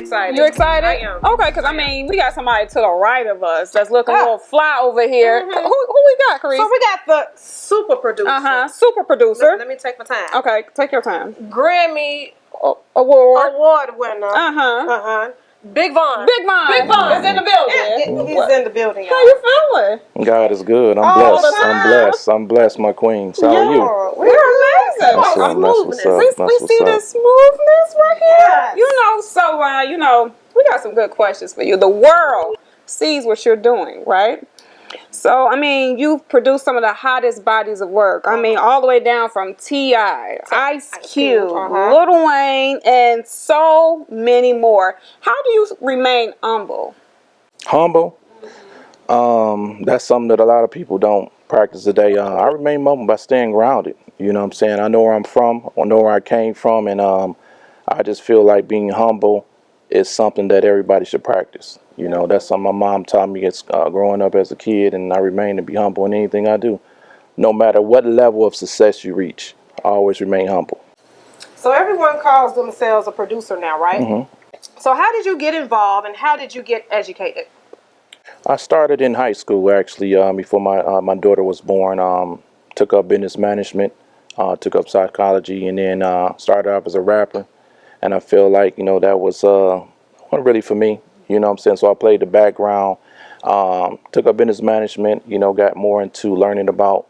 excited. You excited? I am. Okay, because I mean, we got somebody to the right of us that's looking a little fly over here. Who we got, Carice? So we got the super producer. Super producer. Let me take my time. Okay, take your time. Grammy Award winner. Bigg Von. Bigg Von is in the building. He's in the building. How you feeling? God is good. I'm blessed. I'm blessed. I'm blessed, my queens. How are you? We're amazing. That's what's up. We see the smoothness right here. Yes. You know, we got some good questions for you. The world sees what you're doing, right? So, I mean, you've produced some of the hottest bodies of work. I mean, all the way down from T.I., Ice Cube, Lil Wayne, and so many more. How do you remain humble? Humble? That's something that a lot of people don't practice today. I remain humble by staying grounded. You know what I'm saying? I know where I'm from. I know where I came from. And I just feel like being humble is something that everybody should practice. You know, that's something my mom taught me growing up as a kid, and I remain to be humble in anything I do. No matter what level of success you reach, I always remain humble. So everyone calls themselves a producer now, right? Mm-hmm. So how did you get involved, and how did you get educated? I started in high school, actually, before my daughter was born. Took up business management, took up psychology, and then started off as a rapper. And I feel like, you know, that was wasn't really for me. You know what I'm saying? So I played the background, took up business management, you know, got more into learning about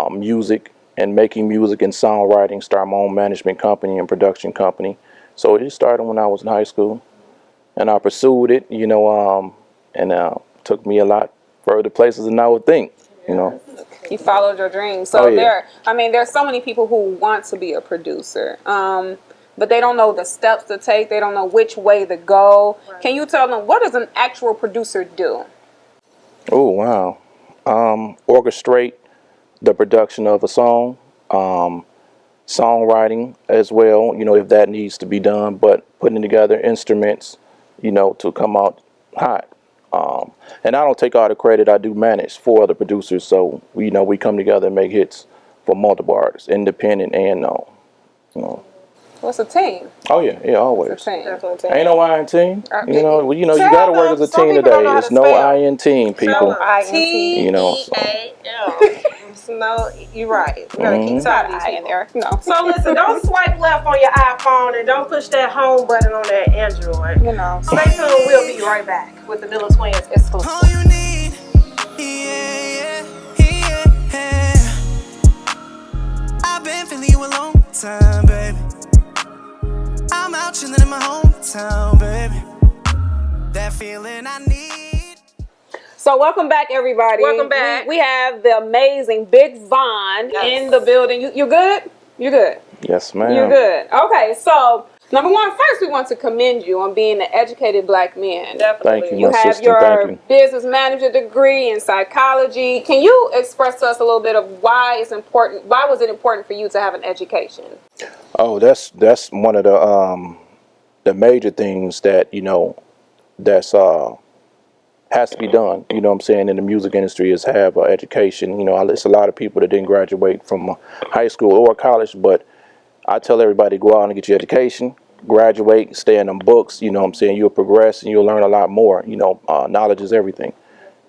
music and making music and songwriting, started my own management company and production company. So it started when I was in high school, and I pursued it, you know, and took me a lot further places than I would think, you know. You followed your dreams. So there's so many people who want to be a producer. But they don't know the steps to take. They don't know which way to go. Right. Can you tell them, what does an actual producer do? Oh, wow. Orchestrate the production of a song, songwriting as well, you know, if that needs to be done, but putting together instruments, you know, to come out hot. And I don't take all the credit. I do manage 4 other producers. So, you know, we come together and make hits for multiple artists, independent and known, you know. What's a team? Oh yeah, always. It's a team. Ain't no I in team. You know, you gotta work as a team today. It's no I in team, people. You know, so. No, you're right. We gotta keep I in there. No. So listen, don't swipe left on your iPhone and don't push that home button on that Android. You know. Stay tuned. We'll be right back with the Miller Twins exclusive. All you need, I've been feeling you a long time, baby. I'm out chilling in my hometown, baby. That feeling I need. So welcome back, everybody. Welcome back. We have the amazing Bigg Von in the building. You good? You're good? Yes, ma'am. You're good. Okay, so number one, first we want to commend you on being an educated black man. Definitely. Thank you, You have your business manager degree in psychology. Can you express to us a little bit of why it's important? Why was it important for you to have an education? Oh, that's one of the major things that, you know, that's has to be done. You know what I'm saying, in the music industry, is have education. You know, it's a lot of people that didn't graduate from high school or college, but I tell everybody, go out and get your education, graduate, stay in them books. You know what I'm saying, you'll progress and you'll learn a lot more. You know, knowledge is everything.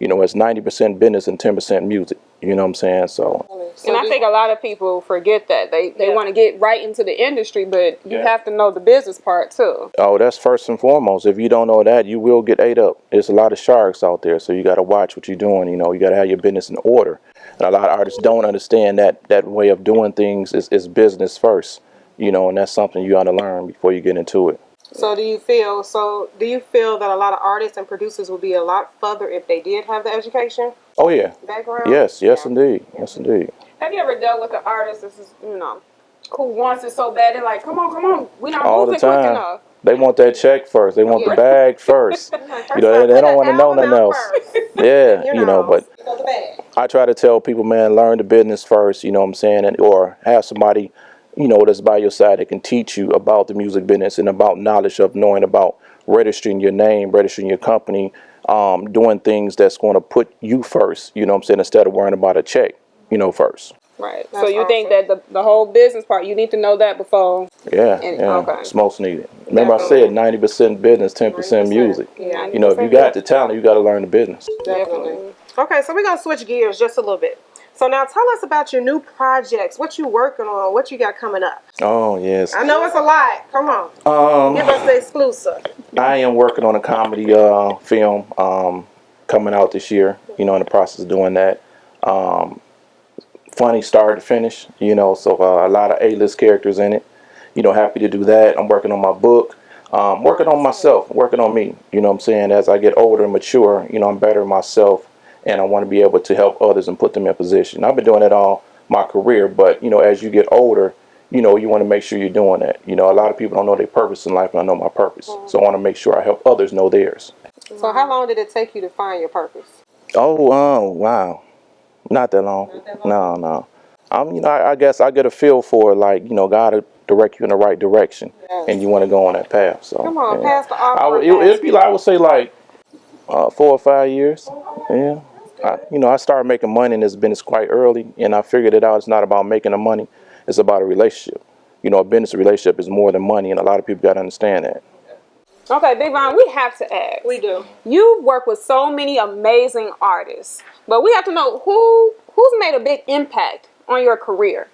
You know, it's 90% business and 10% music. You know what I'm saying? So and I think a lot of people forget that. They want to get right into the industry, but you have to know the business part too. Oh, that's first and foremost. If you don't know that, you will get ate up. There's a lot of sharks out there, so you got to watch what you're doing. You know, you got to have your business in order. And a lot of artists don't understand that way of doing things is business first. You know, and that's something you got to learn before you get into it. So do you feel that a lot of artists and producers would be a lot further if they did have the education? Oh yeah. Background? Yes, indeed. Yes, indeed. Have you ever dealt with an artist that's, you know, who wants it so bad? They're like, come on, we're not all moving the time. Quick enough. They want that check first. They want the bag first. You know, they don't want to know nothing else. Yeah, you know, but I try to tell people, man, learn the business first. You know what I'm saying, or have somebody, you know, that's by your side that can teach you about the music business and about knowledge of knowing about registering your name, registering your company, doing things that's going to put you first, you know what I'm saying, instead of worrying about a check, you know, first. Right. That's So you think awesome. that the whole business part, you need to know that before. Yeah, Okay. it's most needed. Remember I said 90% business, 10% music. Yeah. You know, if you got the talent, you got to learn the business. Definitely. Okay, so we're going to switch gears just a little bit. So now tell us about your new projects. What you working on? What you got coming up? Oh, yes. I know it's a lot. Come on. Give us the exclusive. I am working on a comedy film coming out this year, you know, in the process of doing that. Funny start to finish, you know, so a lot of A-list characters in it. You know, happy to do that. I'm working on my book, working on myself, working on me. You know what I'm saying? As I get older and mature, you know, I'm better myself, and I want to be able to help others and put them in position. I've been doing it all my career, but, you know, as you get older, you know, you want to make sure you're doing that. You know, a lot of people don't know their purpose in life, and I know my purpose. So I want to make sure I help others know theirs. So how long did it take you to find your purpose? Oh, wow. Not that long. No. You know, I guess I get a feel for, like, you know, God will direct you in the right direction, and you want to go on that path. So Come on, yeah. pass the offering It'd be like, I would say like 4 or 5 years. Yeah. You know, I started making money in this business quite early, and I figured it out. It's not about making the money; it's about a relationship. You know, a business relationship is more than money, and a lot of people got to understand that. Okay, Bigg Von, we have to ask. We do. You work with so many amazing artists, but we have to know who's made a big impact on your career.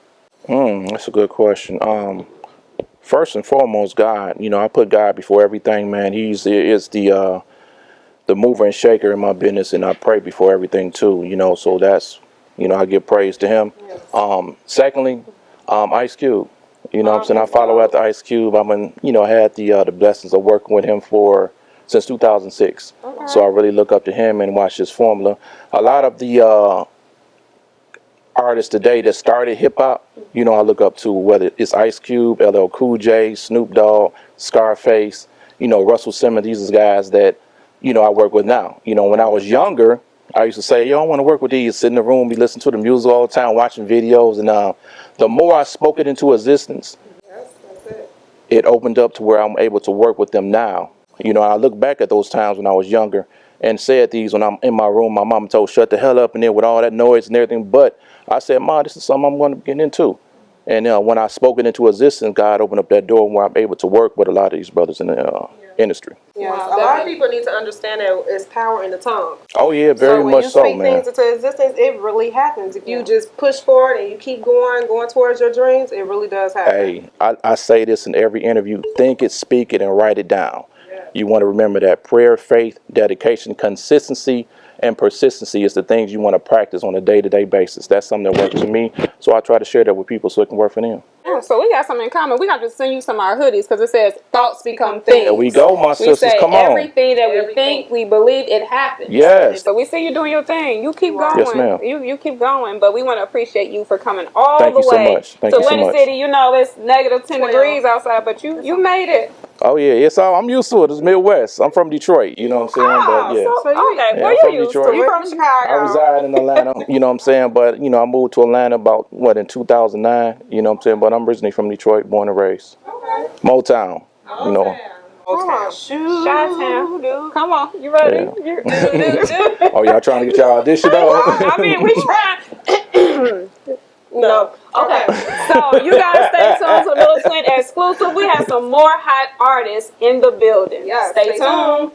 That's a good question. First and foremost, God. You know, I put God before everything, man. Is the mover and shaker in my business, and I pray before everything too. You know, so that's, you know, I give praise to him. Secondly, Ice Cube. You know what I'm saying? I follow after Ice Cube. I've been, you know, had the blessings of working with him since 2006. So I really look up to him and watch his formula. A lot of the artists today that started hip hop, you know, I look up to, whether it's Ice Cube, LL Cool J, Snoop Dogg, Scarface, you know, Russell Simmons. These are guys that, you know, I work with now. You know, when I was younger, I used to say, yo, I want to work with these. Sit in the room, be listening to the music all the time, watching videos. And the more I spoke it into existence, it opened up to where I'm able to work with them now. You know, I look back at those times when I was younger and said these when I'm in my room. My mom told, shut the hell up in there with all that noise and everything. But I said, Mom, this is something I'm going to get into. And when I spoke it into existence, God opened up that door where I'm able to work with a lot of these brothers in the industry. Yes. A lot of people need to understand that it's power in the tongue. Oh, yeah, very much so, man. When you speak things into existence, it really happens. If you just push forward and you keep going towards your dreams, it really does happen. Hey, I say this in every interview. Think it, speak it, and write it down. You want to remember that prayer, faith, dedication, consistency, and persistency is the things you want to practice on a day-to-day basis. That's something that works for me, so I try to share that with people so it can work for them. Oh, so we got something in common. We got to send you some of our hoodies because it says thoughts become things. There we go, my sisters. We say Come on. everything that we think, we believe, it happens. Yes. So we see you doing your thing. You keep going. Yes, ma'am. You keep going. But we want to appreciate you for coming all Thank the you so way much. Thank to you so Winter much. City. You know, it's negative 10 degrees outside, but you made it. Oh, yeah, it's all, I'm used to it. It's Midwest. I'm from Detroit, you know what I'm saying? But, yeah. Okay, Yeah, where I'm you from used Detroit. to? You from Chicago. I reside in Atlanta, you know what I'm saying? But, you know, I moved to Atlanta about, in 2009, you know what I'm saying? But I'm originally from Detroit, born and raised. Motown, you know. Chi-town, dude. Come on, you ready? Yeah. Oh, y'all trying to get y'all audition though? I mean, we trying. No. Okay. So you guys stay tuned to Little Twin exclusive. We have some more hot artists in the building. Yes, Stay tuned.